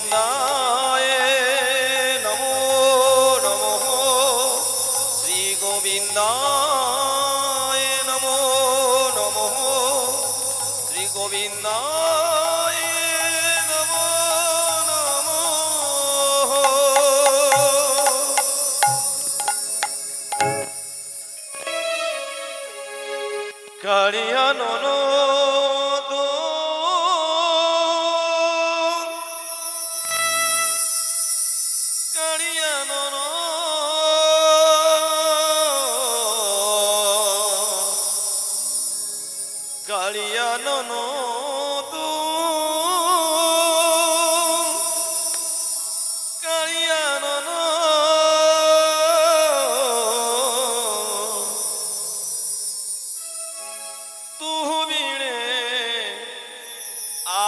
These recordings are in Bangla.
গোবিন্দায় নমো নমঃ শ্রী গোবিন্দায় নমো নমঃ শ্রী গোবিন্দায় নমো নমঃ কালিয়া ননদ কালিয়া ননদ কালিয়া ননদ কালিয়া ননদ তুমি রে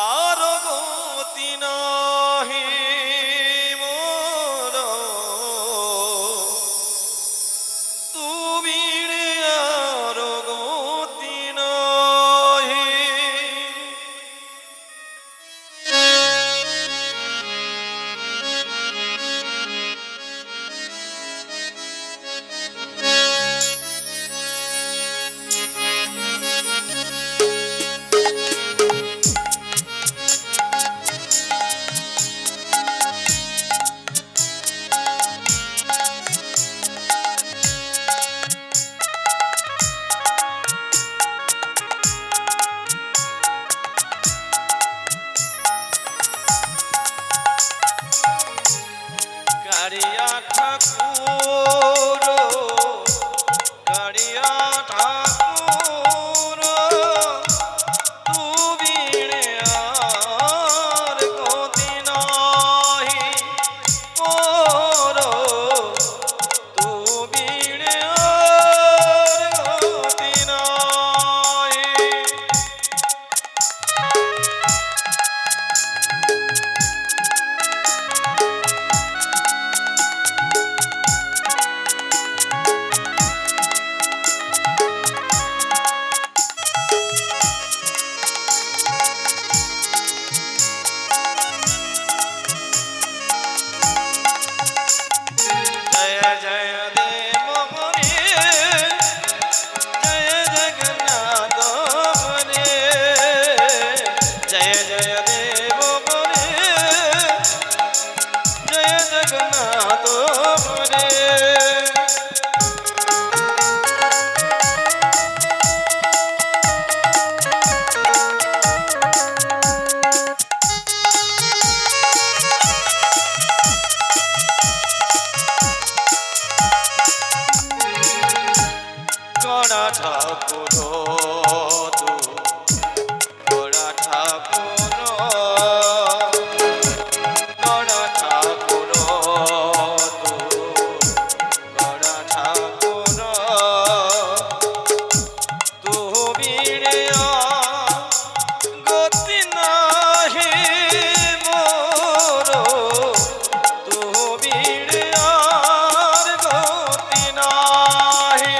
আর গতি নাহি মোর তুমি রে আর গতি নাহি কারিয়া ঠাকুর কারিয়া ঠাকুর তুমি রে আর গতি নাহি মোর তুমি রে আর গতি নাহি জয় জয় দেব হরে জয় জগন্নাথ হরে জয় জয় দেব হরে জয় জগন্নাথ হরে গড়া ঠাকুর তু গড়া ঠাকুর গড়া ঠাকুর তু গড়া ঠাকুর তুমি রে গতি নাহি মোর তুমি রে আর গতি নাহি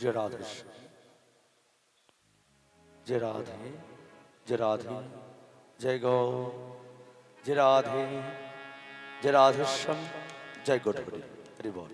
যে রাধে যে রাধে যে রাধে জয় গো যে রাধে যে রাধেশ্যাম জয় গৌরহরি হরি বল।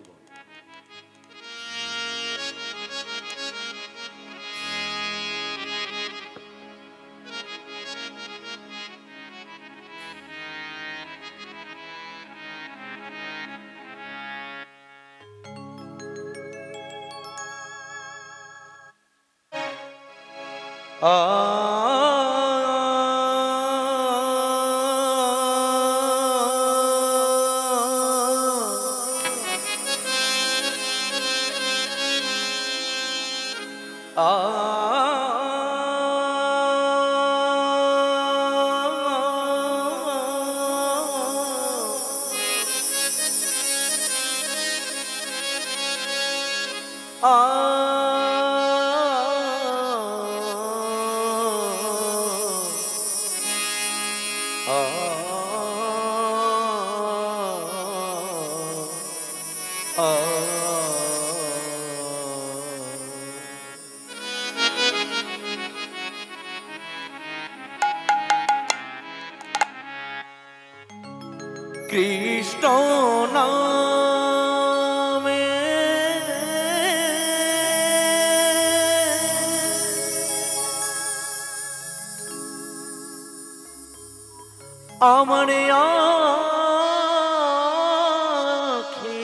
কৃষ্ণ নামে আমার আখি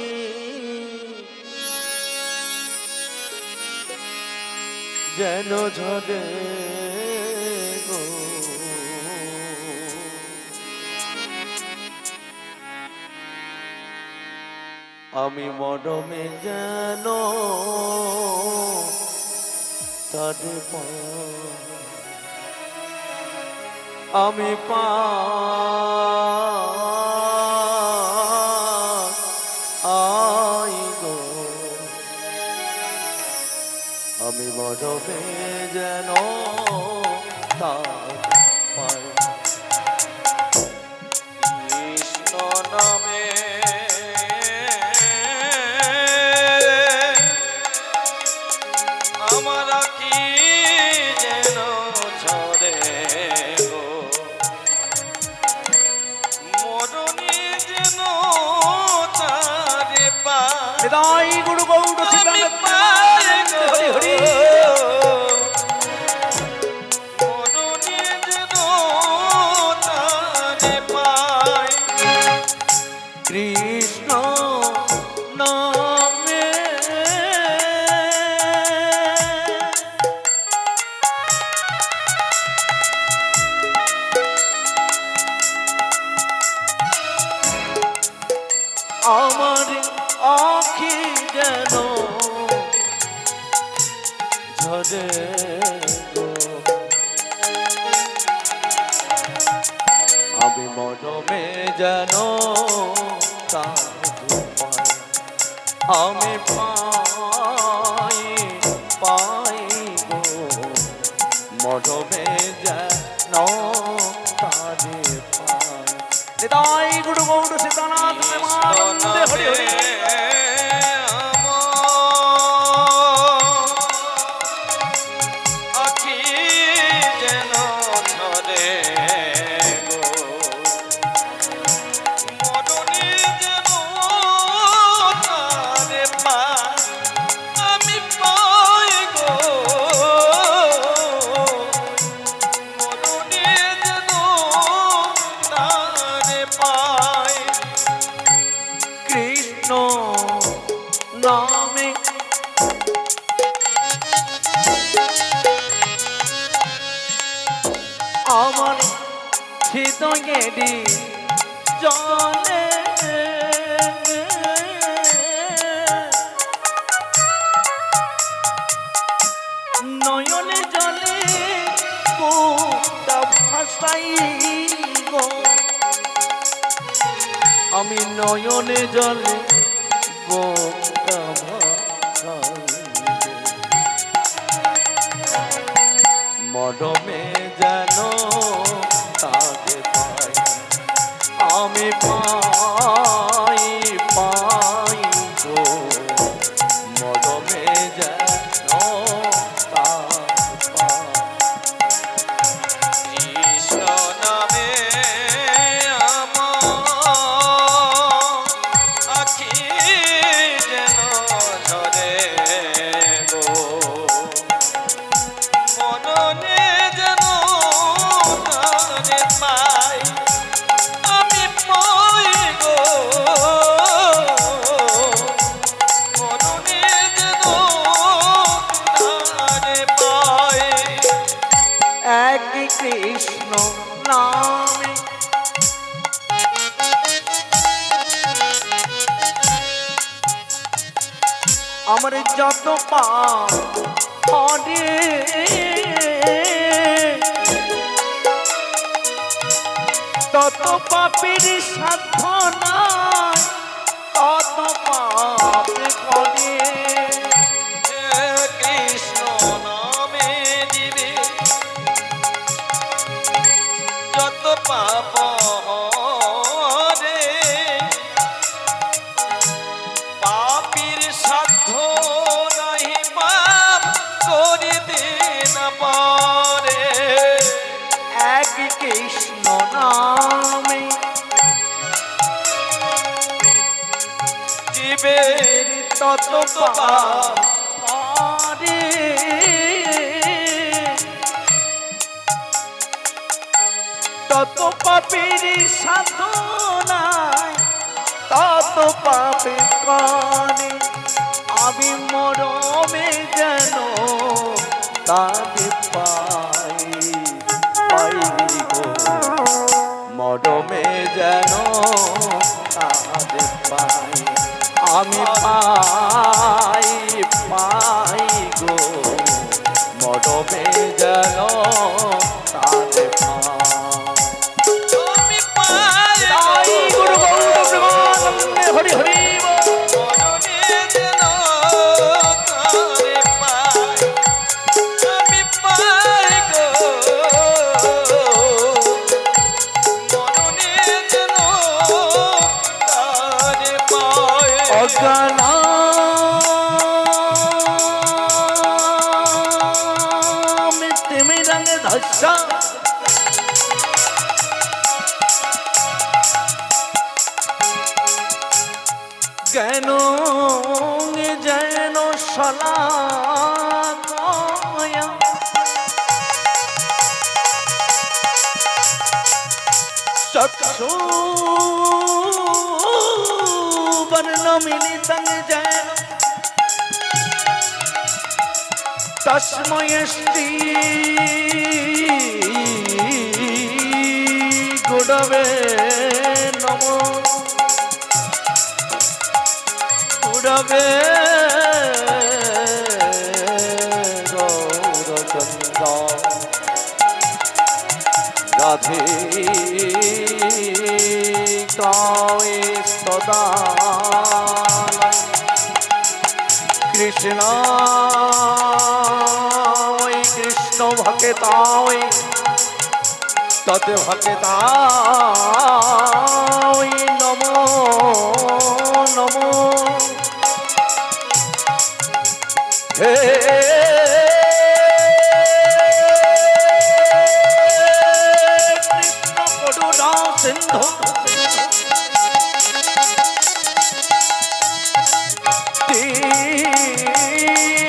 যেন ঝরে গো, আমি মরমে যেন তারে আমি পাই গো, আমি মরমে যেন তারে পাই। কৃষ্ণ নামে আমার কি যেন ঝরে গো, মরণে যেন তারে পাই। হৃদয় গুরু গৌর আমি পাই গো, হরি হরি মরণে যেন তারে পাই। কৃষ্ণ নামে আমার আখি যেন ঝরে গো, আমি মরমে যেন তারে পাই। আমি পাই গো, মরমে যেন তারে পাই। হৃদয় গুরু গৌর সীতানাথ প্রেমানন্দে হরি হরি। আখি যেন ঝরে গো, মরণে যেন তারে পাই। আমি পাই গো, মরণে যেন তারে পাই। কৃষ্ণ নামে আমার হৃদয়েরই জলে নয়নে জলে বুকটা ভাসাই গো, আমি নয়নে জলে বুকটা ভাসাই মরমে যেন তাকে পাই। আমি পাই গো, মরমে যেন কৃষ্ণ নামে আমার যত পাপ হরে তত পাপের সাধ্য নাই তত পাপ করে হে কৃষ্ণ নামে দিবে যত পাপ রে পাপীর সাধ্য নাহি পাপ করিতে না পারে এক কৃষ্ণ নামে জীবের তত পাপ করে তত পাপের সাধনায় তত পাপে কানে আমি মরমে যেন তাকে পাই পাই গো মরমে যেন তাকে পাই আমি পাই পাই গো মরমে যেন তাকে পাই আমি পাই তাই গুরু গৌর প্রেমানন্দে হরি হরি বল। মরণে যেন তারে পাই আমি পাই গো মরণে যেন তারে পাই অজ্ঞানা মিথ্যে রঙে ধস্যা জ্ঞান যেন শলাকয়া চক্ষু বর্ণ মিলিতং যেন তস্মৈ শ্রী গুরবে নমঃ গুরবে গৌরচন্দ্র রাধে কায়ে সদা কৃষ্ণ কৃষ্ণ ভক্তায় তত ভক্তায় নমো নমো হে কৃষ্ণ করুণা সিন্ধু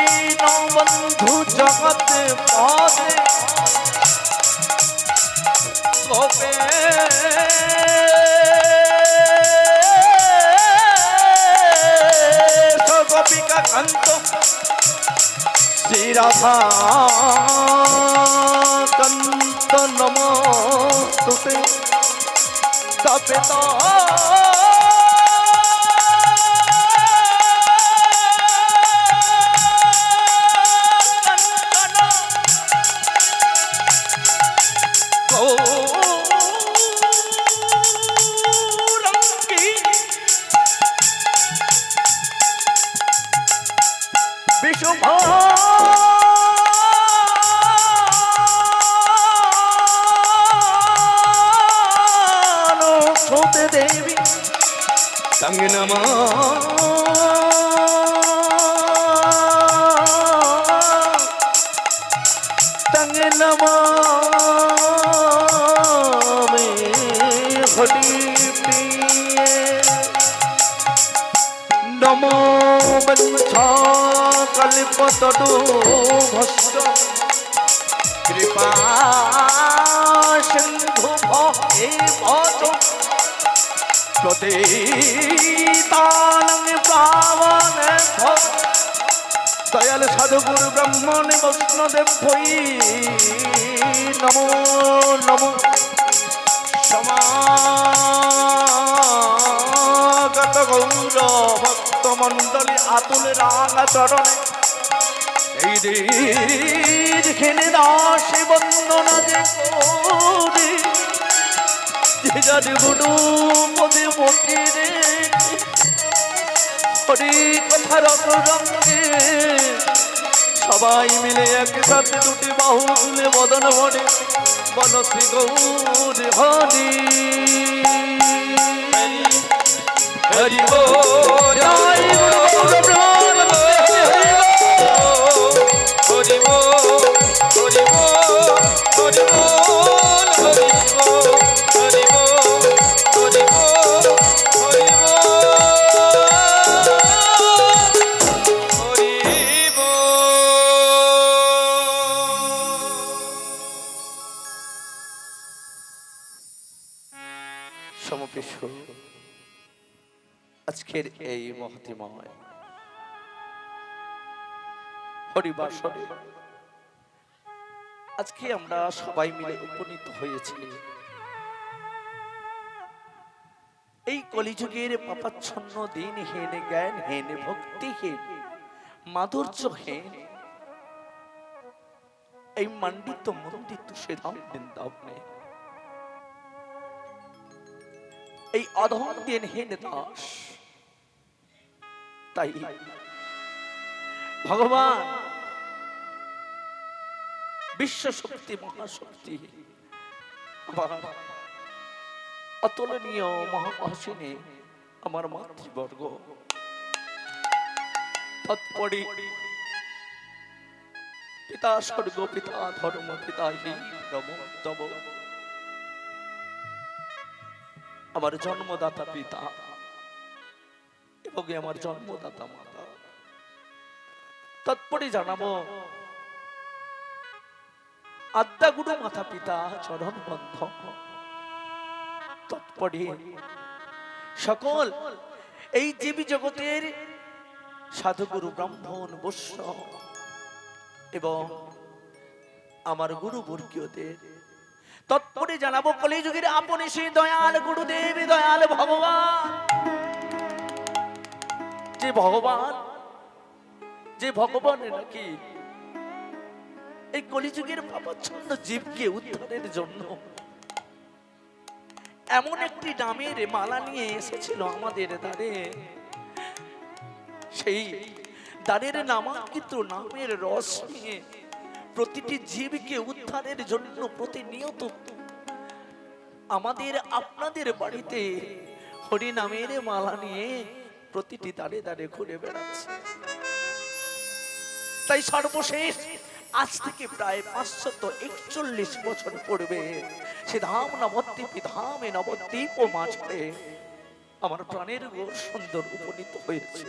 দীনবন্ধু জগৎ পদে গোপে গোপিকা কান্ত শ্রী রাধা কান্ত নমস্তুতে তপেত দেবী তঙ্গ নমঃ তঙ্গ নমামি হরি প্রিয়ে নমো বঞ্ছা কল্পতরু ভস্য কৃপা সিন্ধু ভে ভজ প্রতিতালং পাবন দয়াল সাধুগুরু ব্রাহ্মণ বৈষ্ণদেব ভৈ নমো নমো সমাগত গৌর ভক্ত মণ্ডলী আতুল রাঙা চরণে এই দেখেনে দাসী বন্দনা যে করি যে যার গুরু পদে মতি রে হরি কথা রত রঙে সবাই মিলে একসাথে দুটি বাহু তুলে বদন ভরে বনশ্রী গৌরী হরি হরি বল জয় গুরু গৌর হরি বল হরি বল হরি বল হরি বল হরি বল হরি বল হরি বল সমপেশ আজকের এই মহতিময় হরিবাসরে আজকে আমরা সবাই মিলে উপনীত হয়েছি এই কলিযুগের পাপাচ্ছন্ন দিনহীন জ্ঞানহীন ভক্তিহীন মাধুর্যহীন এই মণ্ডিত মন্ডিত সেধাম বৃন্দাবনে এই অধম দিনহীন দাস তাই ভগবান বিশ্ব শক্তি মহাশক্তি আমার অতুলনীয় মহামহিনী আমার মাতৃবর্গ তৎপরে পিতা স্বর্গ পিতা ধর্ম পিতা হি নম তব আমার জন্মদাতা পিতা এবং আমার জন্মদাতা মাতা তৎপরে জানাবো আদ্যা গুরু মাতা পিতা চরণ বন্ধ তৎপরে সকল এই জীবী জগতের সাধুগুরু ব্রাহ্মণ বৈষ্ণব এবং আমার গুরু বর্গীয়দের তৎপরে জানাবো কলিযুগের আপনি সেই দয়াল গুরুদেব দয়াল ভগবান যে ভগবানের নাকি এই কলিযুগের পাপাচ্ছন্ন জীবকে উদ্ধারের জন্য এমন একটি নামের মালা নিয়ে এসেছিল আমাদের দ্বারে সেই দ্বারের নামাঙ্কিত নামের রস নিয়ে প্রতিটি জীবকে উদ্ধারের জন্য প্রতিনিয়ত আমাদের আপনাদের বাড়িতে হরি নামের মালা নিয়ে প্রতিটি দ্বারে দ্বারে ঘুরে বেড়াচ্ছে তাই সর্বশেষ আজ থেকে প্রায় 541 বছর পূর্বে সে ধাম নবদ্বীপ ধামে নবদ্বীপ ও মাঝে আমার প্রাণের গৌর সুন্দর উপনীত হয়েছে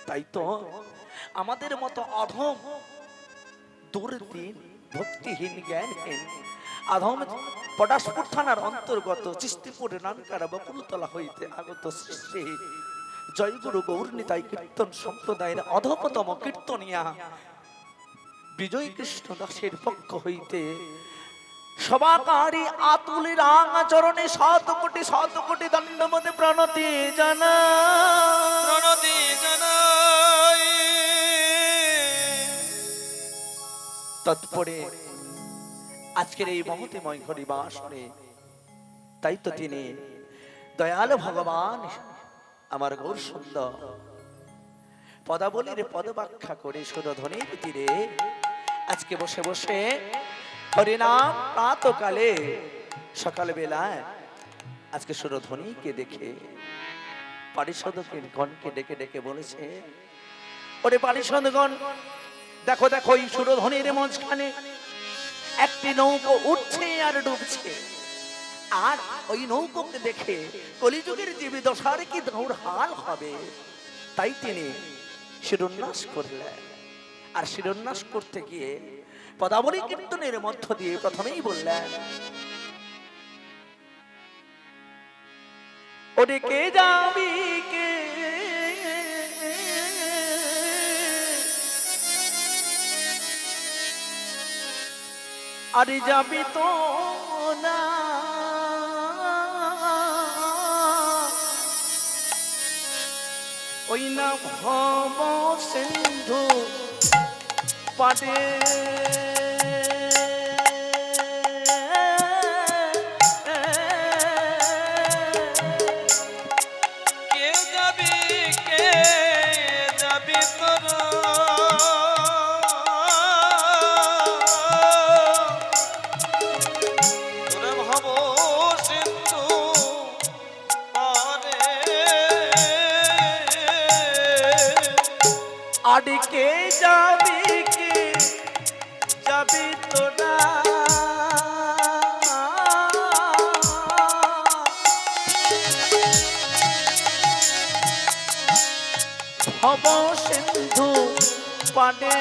তাই তো আমাদের মতো অধম দুর্দিন ভক্তিহীন জ্ঞানহীন আধম পটাশপুর থানার অন্তর্গত চিস্তিপুর নানকারা বকুলতলা হইতে আগত শ্রী জয়গুরু গৌরনিতাই কীর্তন সম্প্রদায়ের অধপতম কীর্তনিয়া বিজয় কৃষ্ণ দাসের পক্ষ হইতে সবাকারী আতুল রাঙা চরণে শত কোটি দণ্ডমতে প্রণতি জানাই তৎপরে আজকের এই মহতিময় হরিবাসরে তাই তো তিনি দয়াল ভগবান আমার গৌর সুন্দর পদাবলীর পদব্যাখ্যা করে সুরধ্বনির তীরে আজকে বসে বসে হরিনাম প্রাতকালে সকাল বেলায় আজকে সুরধ্বনিকে দেখে পারিষদকে গণকে ডেকে ডেকে বলেছে ওরে পারিষদগণ দেখো দেখো এই সুরধ্বনির মাঝখানে একটি নৌকো উঠছে আর ডুবছে আর ওই নৌকোকে দেখে কলিযুগের জীবী দশার কি দৌড় হাল হবে তাই তিনি শিরোন্যাস করলেন আর শিরোন্যাস করতে গিয়ে পদাবলী কীর্তনের মধ্য দিয়ে প্রথমেই বললেন ওরে কে যাবি কে আরে যাবি তো না ওই না ভব সিন্ধু পাটে কে যাবি কে যাবি তোরা তোরা ভাব সিন্ধু পারে আড়কে যাবি কে যাবি তোরা ভব সিন্ধু পানে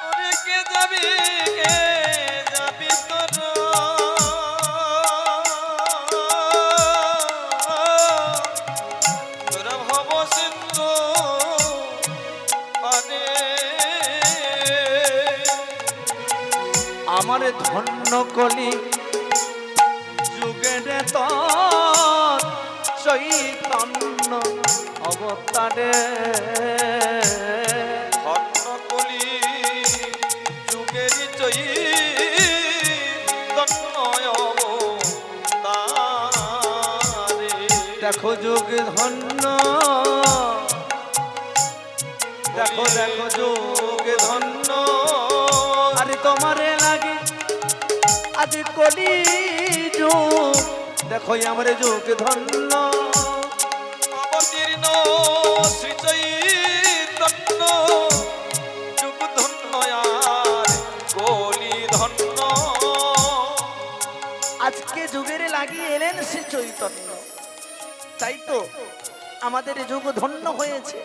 ওরে কে যাবি তোরা তোরা ভব সিন্ধু পানে আমার ধন্য কলি যুগের তর চৈতন্য অবতারে ধন্য কলি যুগেরই চৈতন্যয় অবতারে দেখো যুগ ধন্য দেখো দেখো যুগ ধন্য আরে তোমারে লাগে আজ কলি যুগ দেখো আমার যুগ ধন্য অবতীর্ণ শ্রী চৈতন্য যুগ ধন্য আর কলি ধন্য আজকে যুগের লাগিয়ে এলেন শ্রী চৈতন্য তাই তো আমাদের যুগ ধন্য হয়েছে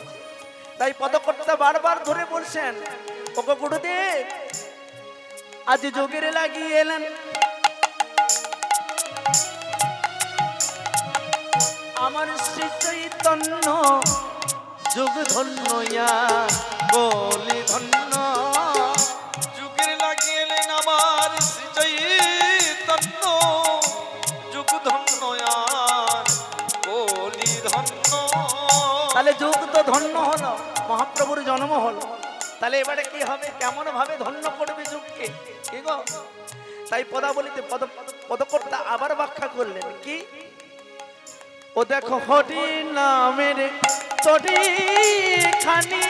তাই পদকর্তা বারবার ধরে বলছেন ওগো গুরুদেব আজ যুগের লাগিয়ে এলেন আমার শ্রী চৈতন্য যুগ ধন্য বলি ধন্য যুগের লাগিয়েলেন আমার শ্রী চৈতন্য যুগ ধন্য আর কলি ধন্য তাহলে যুগ তো ধন্য হলো মহাপ্রভুর জন্ম হলো তাহলে এবারে কি হবে কেমন ভাবে ধন্য করবে যুগকে কি গো তাই পদাবলিতে পদকর্তা আবার ব্যাখ্যা করলেন কি ও দেখো হরি নামের তরি খানি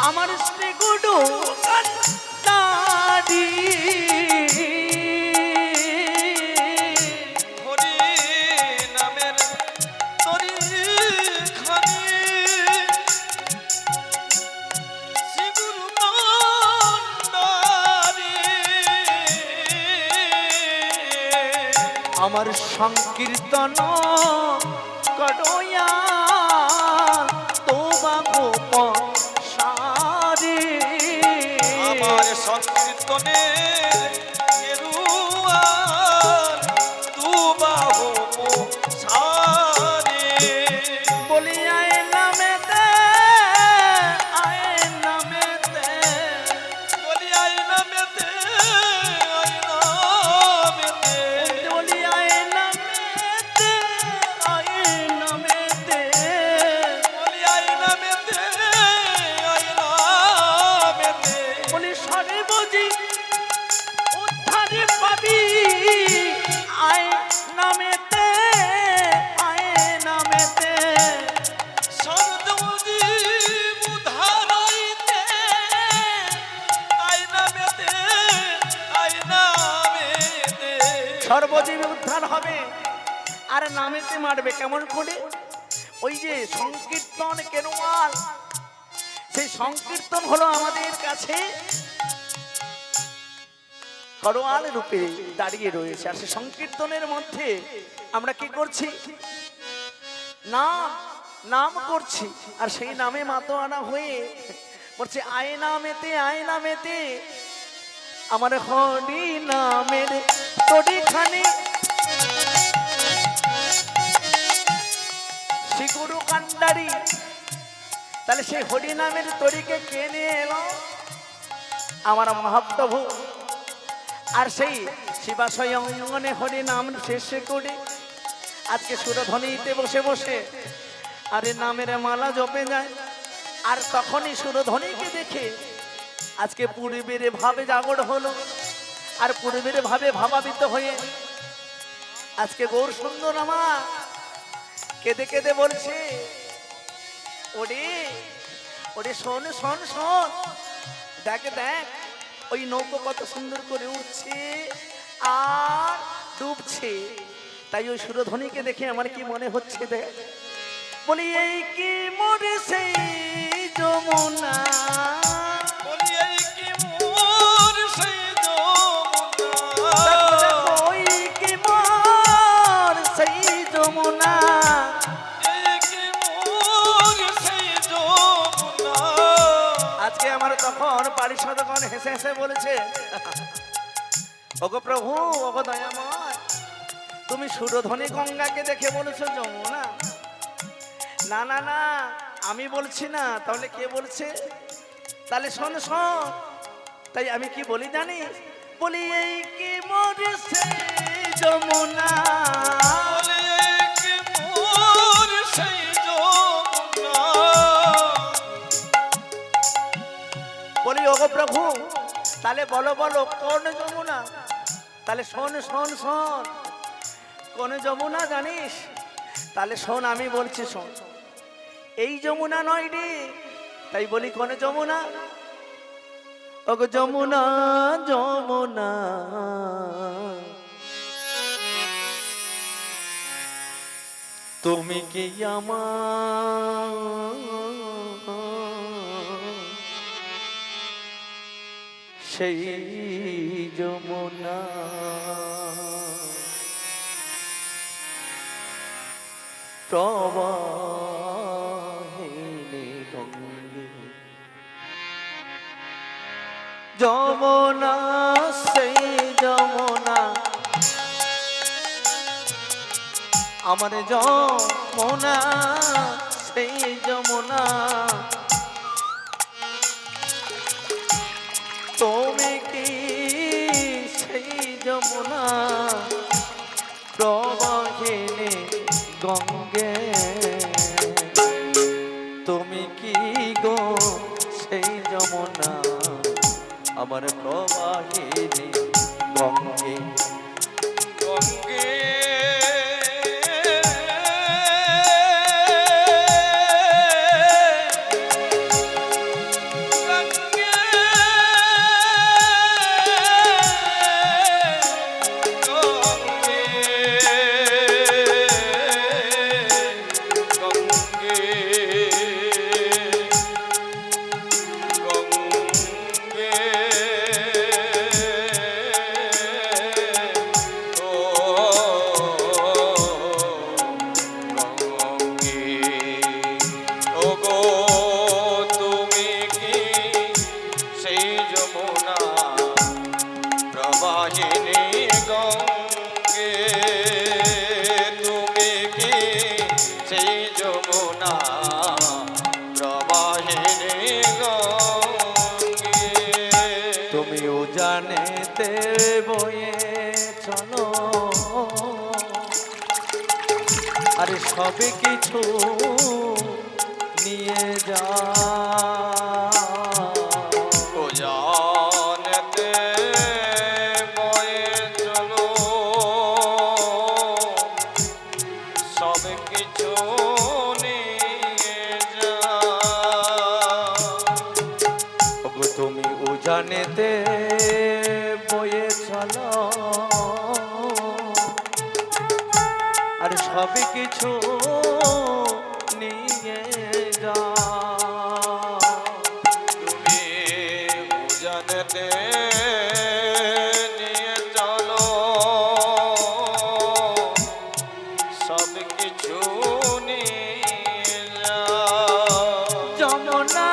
আমার শ্রী গুরু কান্তারি হরি নামের তরি খানি শ্রী গুরু মন্ডারি আমার সংকীর্তন করয়া তো বাবু সারে আমার সংকীর্তনের গেরুয়ার দুবাহু সারে বলি আয় নামেতে বলি আই নামেতে আই নামেতে বলি আয় নামেতে বলি আই নামেতে আই নামেতে বলি সরে বুঝি উদ্ধারে পাবি আয় নামেতে সর্বজীব উদ্ধার হইতে আই নামেতে আই নামেতে সর্বজীবী উদ্ধার হবে আর নামেতে মারবে কেমন করে ওই যে সংকীর্তন কেরুয়াল সেই সংকীর্তন হলো আমাদের কাছে করোয়াল রূপে দাঁড়িয়ে রয়েছে আর সেই সংকীর্তনের মধ্যে আমরা কি করছি নাম করছি আর সেই নামে মাতোয়ানা হয়ে বলছে আয় নামেতে আমার হরি নামের তরিখানি শ্রী গুরু কান্ডারি। তাহলে সেই হরি নামের তরিকে কে নিয়ে এলো? আমার মহাপ্রভু। আর সেই শিবাশয় অঙ্গনে হরি নাম শেষে করে আজকে সুরধ্বনিতে বসে বসে আরে নামের মালা জপে যায়। আর তখনই সুরধ্বনিকে দেখে আজকে পূর্বের ভাবে জাগর হলো। আর পূর্বের ভাবে ভাবাবিত হয়ে আজকে গৌর সুন্দর আমার কেঁদে কেঁদে বলছে, ওরে ওরে শোন শোন শোন, দেখ দেখ ওই নৌকো কত সুন্দর করে উঠছে আর ডুবছে। তাই ওই সুরধ্বনিকে দেখে আমার কি মনে হচ্ছে, দেখ বলি এই কি মরে সেই যমুনা, বলি এই কি মোর সেই যমুনা, ওই কি মোর সেই যমুনা। এই কি মোর সেই যমুনা। আজকে আমার তখন পারিষদগণ হেসে হেসে বলেছে, ওগো প্রভু, ওগো দয়াময়, তুমি সুরধ্বনি গঙ্গাকে দেখে বলেছো যমুনা। না না না, আমি বলছি না, তাহলে কে বলছে? তাহলে শোন শোন, তাই আমি কি বলি জানিস? বলি এই কি মরে সেই যমুনা, বলি এই কি মোর সেই যমুনা। বলি ওগো প্রভু, তাহলে বলো বলো কোন যমুনা? তাহলে শোন শোন শোন, কোন যমুনা জানিস? তাহলে শোন, আমি বলছি শোন, এই যমুনা নয় রে। তাই বলি কোন যমুনা? ওগো যমুনা যমুনা, তুমি কি আমার সেই যমুনা? প্রবাহিনী গঙ্গে যমুনা, সেই যমুনা, আমার যমুনা, সেই যমুনা। তুমি কি সেই যমুনা? প্রবাহিনী গঙ্গে, তুমি কি গো সেই যমুনা? আমার প্রবাহিনী গঙ্গে। গঙ্গে তুমিও জানেতে বয়ে চলো, আরে সবে কিছু নিয়ে যা। জানতে বয়ে চলো, সব কিছু নিয়ে যা। তুমি উজানেতে বয়ে চলো, আর সব কিছু নিয়ে যা। তুমি জানতে নিয়ে চলো, সব কিছু নিয়ে যা। যমুনা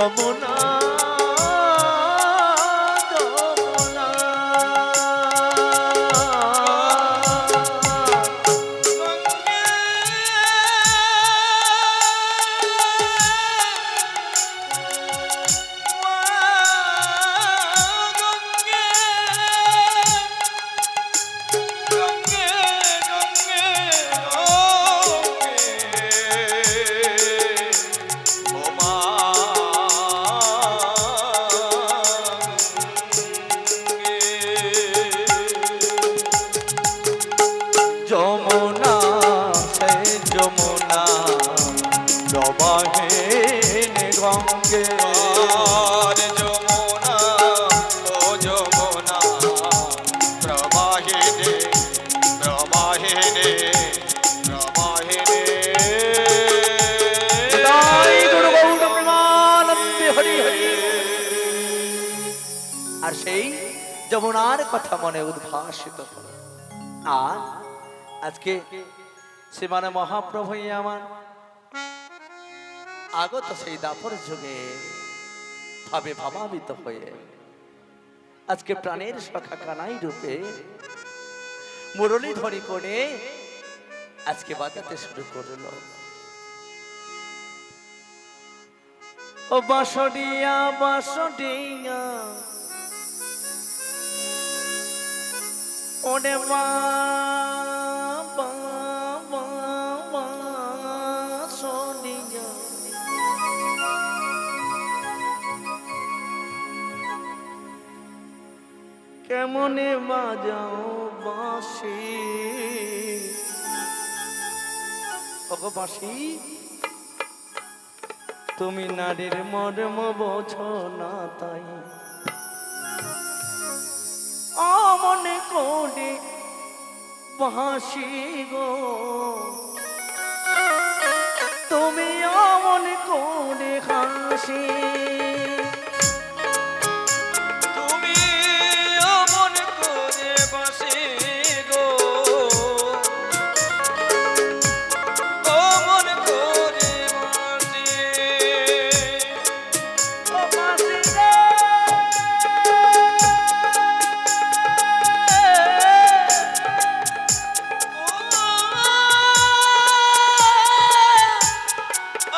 যমুনা যমুনা যমুনা সেই যমুনা প্রবাহিনী গঙ্গে আর যমুনা ও যমুনা প্রবাহিনী প্রবাহিনী প্রবাহিনী জয় গুরু গৌর প্রেমানন্দে হরি হরি। আর সেই যমুনার কথা মনে উদ্ভাসিত হলো। আর আজকে শ্রীমান মহাপ্রভু আমার আগত সেই দাপর যুগে ভাবে ভাবাবিত হয়ে আজকে প্রাণের সখা কানাই রূপে মুরলী ধরি করে আজকে বাজাতে শুরু করলো। ও বাঁশরিয়া বাঁশরিয়া ওরে বাবা বাঁশরিয়া কেমনে বাজাও বাঁশি ওগো বাঁশি তুমি নারীর মর্ম বোঝো না তাই মনে করে বাঁশি গো তুমি মনে করে হাসি তুমি অমন করে বাঁশি গো অমন করে বাঁশি ও বাঁশি রে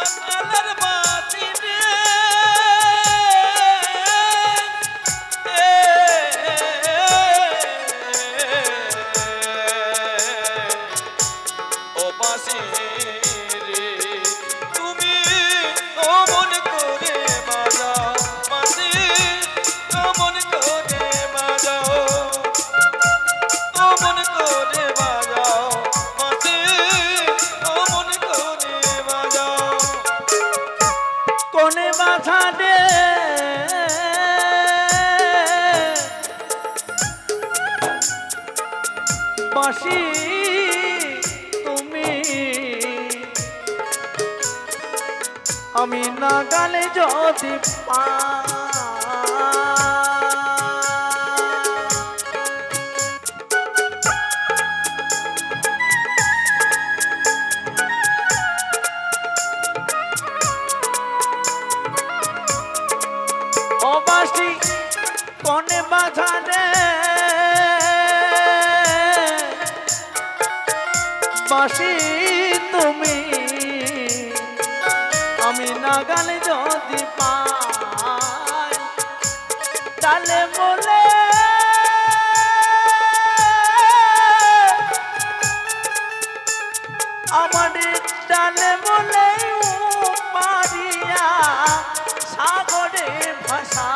আকালের বাঁশি রে ও বাঁশি রে তুমি অমন করে বাজাও বাঁশি অমন করে বাজাও অমন করে বাজাও বাঁশি অমন করে বাজাও কোনে বাধা দে বাঁশি তুমি আমি না গালে যদি পা ও বাঁশি কোনে বাধা দে বাঁশি তুমি আমি নাগালে যদি পাই তালে বলে আমার ডালে বলে পারিয়া সাগরে ভাষা